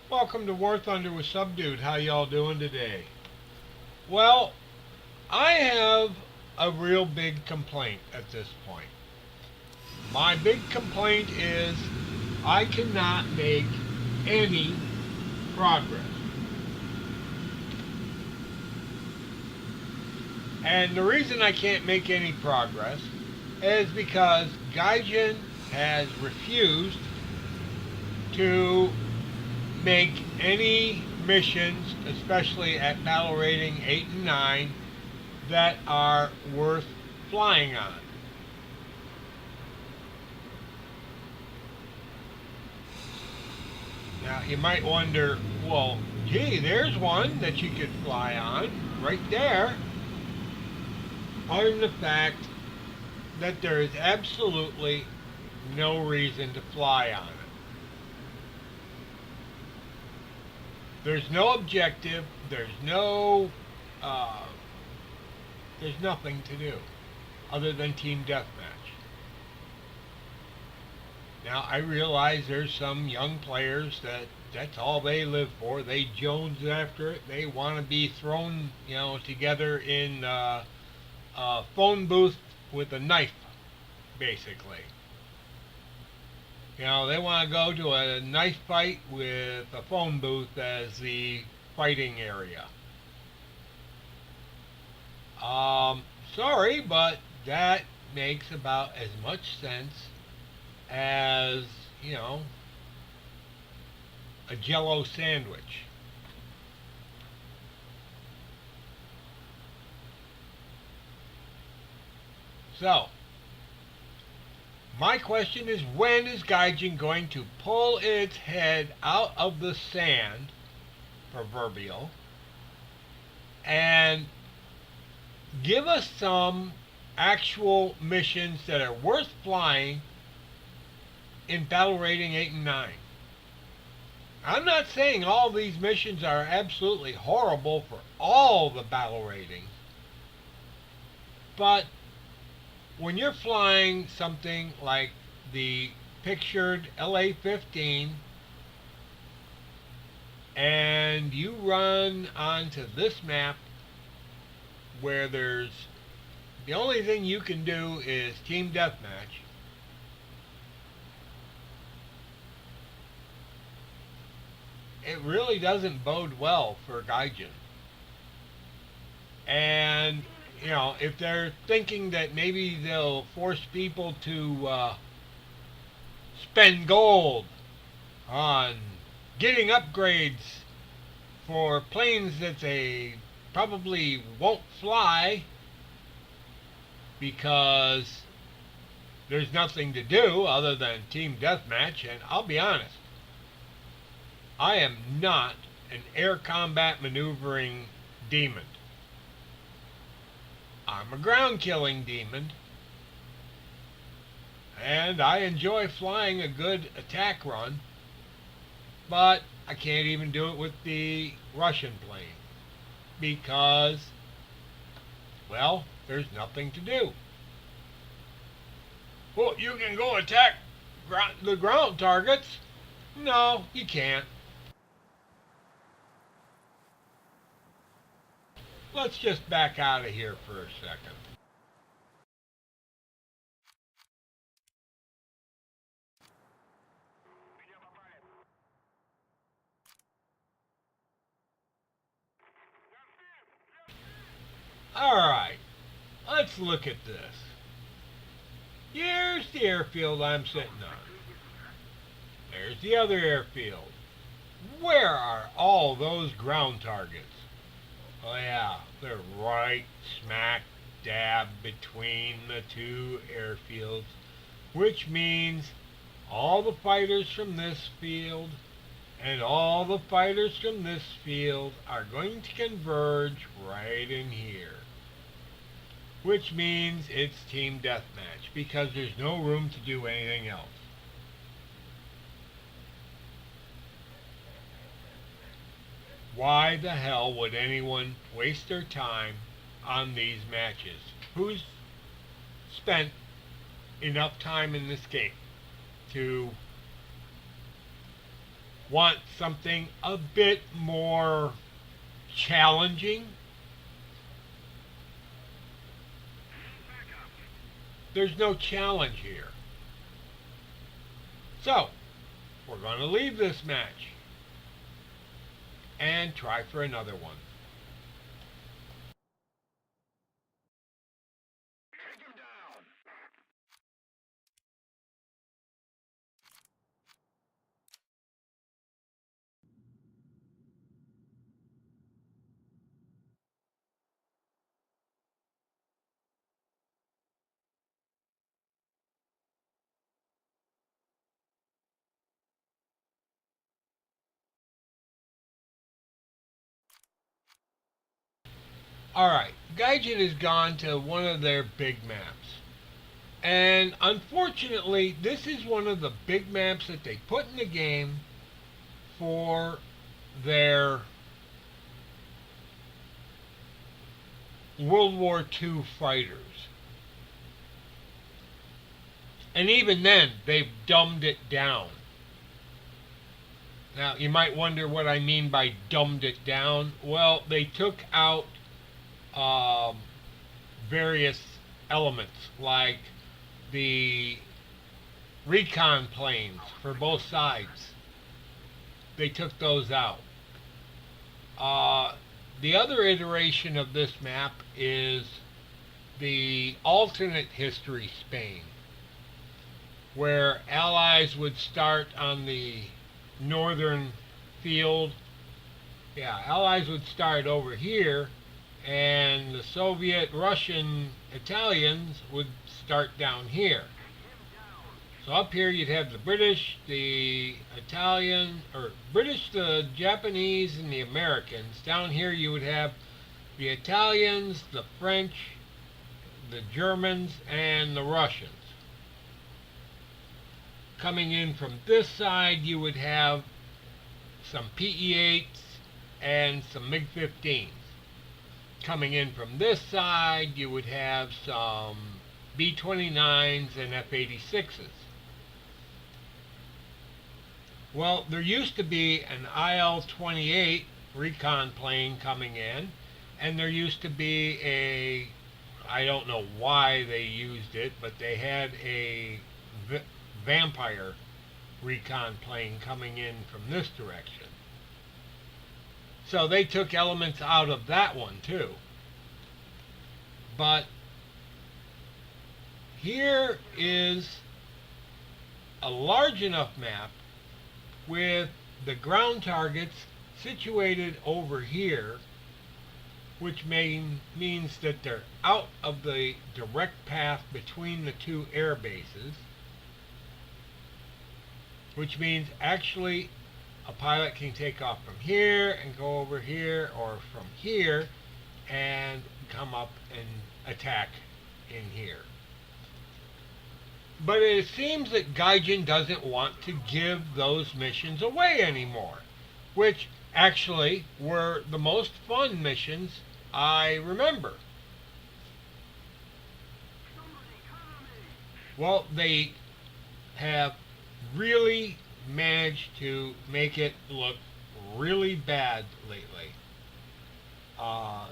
Welcome to War Thunder with Subdude. How y'all doing today? Well, I have a real big complaint at this point. My big complaint is I cannot make any progress. And the reason I can't make any progress is because Gaijin has refused to make any missions, especially at battle rating 8 and 9, that are worth flying on. Now, you might wonder, well, gee, there's one that you could fly on right there. Other than the fact that there is absolutely no reason to fly on it. There's no objective. Uh, there's nothing to do other than team deathmatch. Now I realize there's some young players that that's all they live for. They jones after it. They want to be thrown, together in a phone booth with a knife, basically. They want to go to a knife fight with a phone booth as the fighting area. Sorry, but that makes about as much sense as, you know, a jello sandwich. So, my question is, when is Gaijin going to pull its head out of the sand, proverbial, and give us some actual missions that are worth flying in battle rating 8 and 9? I'm not saying all these missions are absolutely horrible for all the battle ratings, but when you're flying something like the pictured LA-15 and you run onto this map where there's the only thing you can do is team deathmatch, it really doesn't bode well for Gaijin. And if they're thinking that maybe they'll force people to spend gold on getting upgrades for planes that they probably won't fly because there's nothing to do other than team deathmatch. And I'll be honest, I am not an air combat maneuvering demon. I'm a ground killing demon, and I enjoy flying a good attack run, but I can't even do it with the Russian plane because, well, there's nothing to do. Well, you can go attack the ground targets. No, you can't. Let's just back out of here for a second. All right, let's look at this. Here's the airfield I'm sitting on. There's the other airfield. Where are all those ground targets? Oh yeah, they're right smack dab between the two airfields, which means all the fighters from this field and all the fighters from this field are going to converge right in here. Which means it's team deathmatch because there's no room to do anything else. Why the hell would anyone waste their time on these matches? Who's spent enough time in this game to Want something a bit more challenging? There's no challenge here. So, we're going to leave this match and try for another one. Alright, Gaijin has gone to one of their big maps. And unfortunately, this is one of the big maps that they put in the game for their World War II fighters. And even then, they've dumbed it down. Now, you might wonder what I mean by dumbed it down. Well, they took out um, various elements like the recon planes for both sides. They took those out. The other iteration of this map is the alternate history Spain, where Allies would start on the northern field. Yeah, Allies would start over here, and the Soviet, Russian, Italians would start down here. So up here you'd have the British, the Italian, or British, the Japanese, and the Americans. Down here you would have the Italians, the French, the Germans, and the Russians. Coming in from this side you would have some PE-8s and some MiG-15s. Coming in from this side you would have some B-29s and F-86s. Well, there used to be an IL-28 recon plane coming in, and there used to be a, I don't know why they used it, but they had a Vampire recon plane coming in from this direction. So they took elements out of that one too. But here is a large enough map with the ground targets situated over here, which means that they're out of the direct path between the two air bases, which means actually a pilot can take off from here and go over here, or from here and come up and attack in here. But it seems that Gaijin doesn't want to give those missions away anymore, which actually were the most fun missions I remember. Well, they have really managed to make it look really bad lately.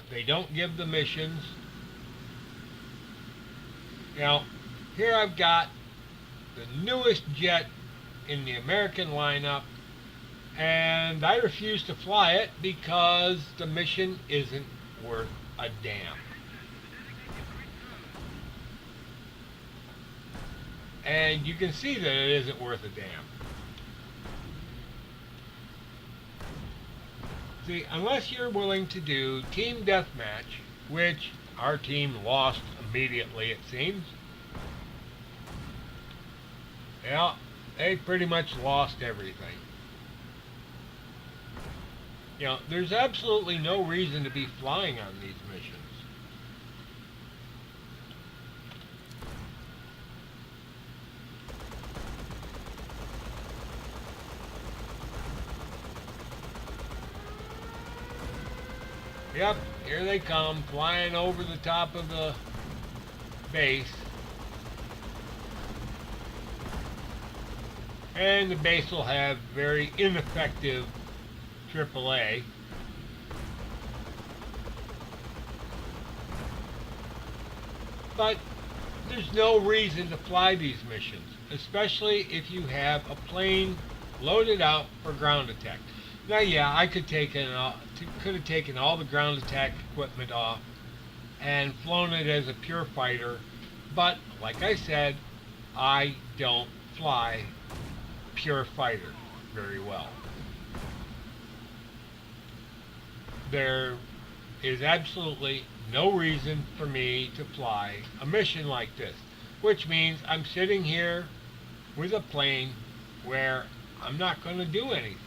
They don't give the missions. Now, here I've got the newest jet in the American lineup, and I refuse to fly it because the mission isn't worth a damn. And you can see that it isn't worth a damn. See, unless you're willing to do team deathmatch, which our team lost immediately, it seems. Yeah, they pretty much lost everything. You know, there's absolutely no reason to be flying on these missions. Yep, here they come, flying over the top of the base. and the base will have very ineffective AAA. But there's no reason to fly these missions, especially if you have a plane loaded out for ground attack. Now, yeah, I could have taken all the ground attack equipment off and flown it as a pure fighter, but like I said, I don't fly pure fighter very well. There is absolutely no reason for me to fly a mission like this, which means I'm sitting here with a plane where I'm not going to do anything.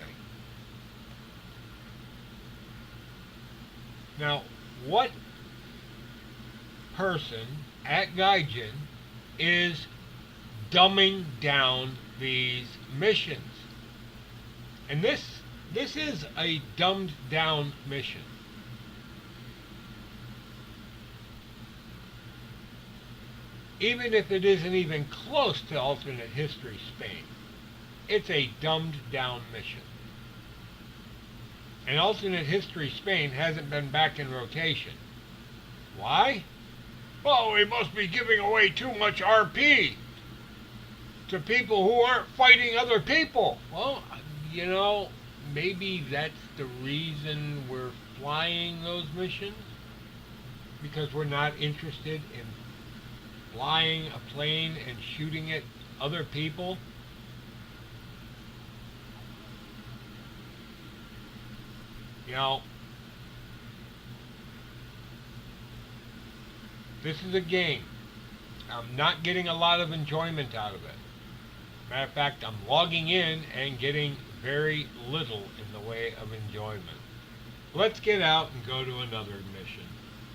Now, what person at Gaijin is dumbing down these missions? And this is a dumbed down mission. Even if it isn't even close to alternate history Spain, it's a dumbed down mission. And alternate history Spain hasn't been back in rotation. Why? Well, we must be giving away too much RP to people who aren't fighting other people. Well, maybe that's the reason we're flying those missions, because we're not interested in flying a plane and shooting at other people. This is a game. I'm not getting a lot of enjoyment out of it. Matter of fact, I'm logging in and getting very little in the way of enjoyment. Let's get out and go to another mission.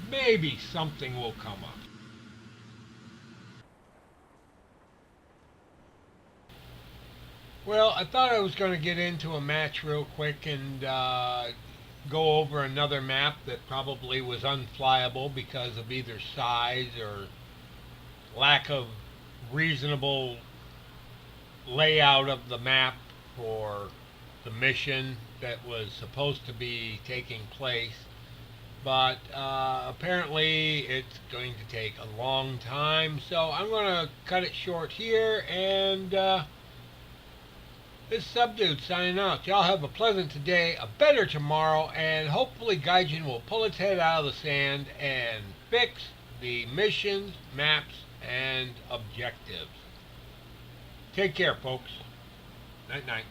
Maybe something will come up. Well, I thought I was going to get into a match real quick and go over another map that probably was unflyable because of either size or lack of reasonable layout of the map for the mission that was supposed to be taking place. But apparently it's going to take a long time, so I'm going to cut it short here, and this Subdude signing out. Y'all have a pleasant today, a better tomorrow, and hopefully Gaijin will pull its head out of the sand and fix the missions, maps, and objectives. Take care, folks. Night night.